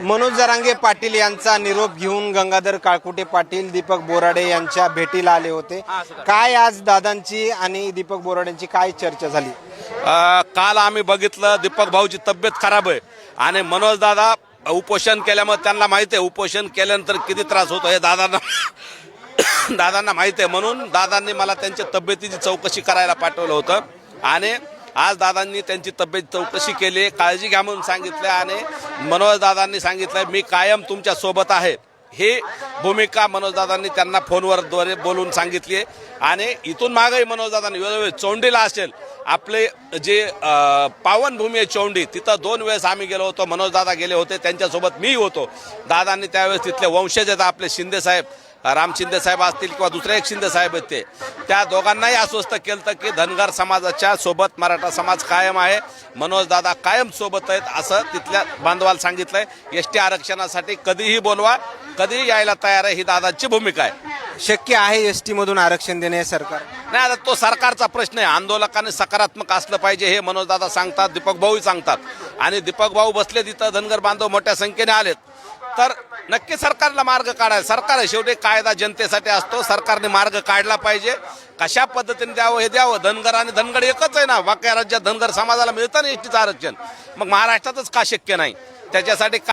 मनोज जरांगे पाटील यांचा निरोप घेऊन गंगाधर काळकुटे पाटील दीपक बोराडे यांच्या भेटीला आले होते। काय आज दादांची आणि दीपक बोराडेंची काय चर्चा झाली? काल आम्ही बघितलं दीपक भाऊची तब्येत खराब आहे आणि मनोज दादा उपोषण केल्यामुळे त्यांना माहिती आहे उपोषण केल्यानंतर किती त्रास होतो हे दादांना माहिती आहे, म्हणून दादांनी मला त्यांच्या तब्येतीची चौकशी करायला पाठवलं होतं आणि आज दादांनी त्यांची तब्येत चौकशी केली, काळजी घ्या म्हणून सांगितलं आणि मनोज दादांनी सांगितलं मी कायम तुमच्या सोबत आहे, ही भूमिका मनोज दादांनी त्यांना फोनवर बोलून सांगितली आहे। आणि इथून मागेही मनोज दादांनी वेळोवेळी चौंडीला असेल आपले जे पावनभूमी आहे चौंडी, तिथं 2 वेळेस आम्ही गेलो होतो, मनोज दादा गेले होते, त्यांच्यासोबत मी होतो। दादांनी त्यावेळेस तिथले वंशज आहेत आपले शिंदे साहेब, राम शिंदे साहेब असतील किंवा दुसरे एक शिंदे साहेब आहेत, त्या दोघांनाही आश्वस्त केलं की धनगर समाजाच्या सोबत मराठा समाज कायम आहे, मनोज दादा कायम सोबत आहेत असं तिथल्या बांधवाला सांगितलंय। एसटी आरक्षणासाठी कधीही बोलवा, कधीही यायला तयार आहे, ही दादांची भूमिका आहे। शक्य आहे एसटी मधून आरक्षण देणे सरकार? नाही, आता तो सरकारचा प्रश्न आहे, आंदोलकांनी सकारात्मक असलं पाहिजे हे मनोज दादा सांगतात, दीपक भाऊही सांगतात आणि दीपक भाऊ बसले तिथं, धनगर बांधव मोठ्या संख्येने आलेत तर नक्की सरकारला मार्ग काढायला, सरकार आहे शेवटी, कायदा जनतेसाठी असतो, सरकारने मार्ग काढला पाहिजे, कशा पद्धतीने द्यावं हे द्यावं। धनगर आणि धनगर एकच आहे ना, बाकी राज्यात धनगर समाजाला मिळतं ना एसटीचं आरक्षण, मग महाराष्ट्रातच का शक्य नाही? त्याच्यासाठी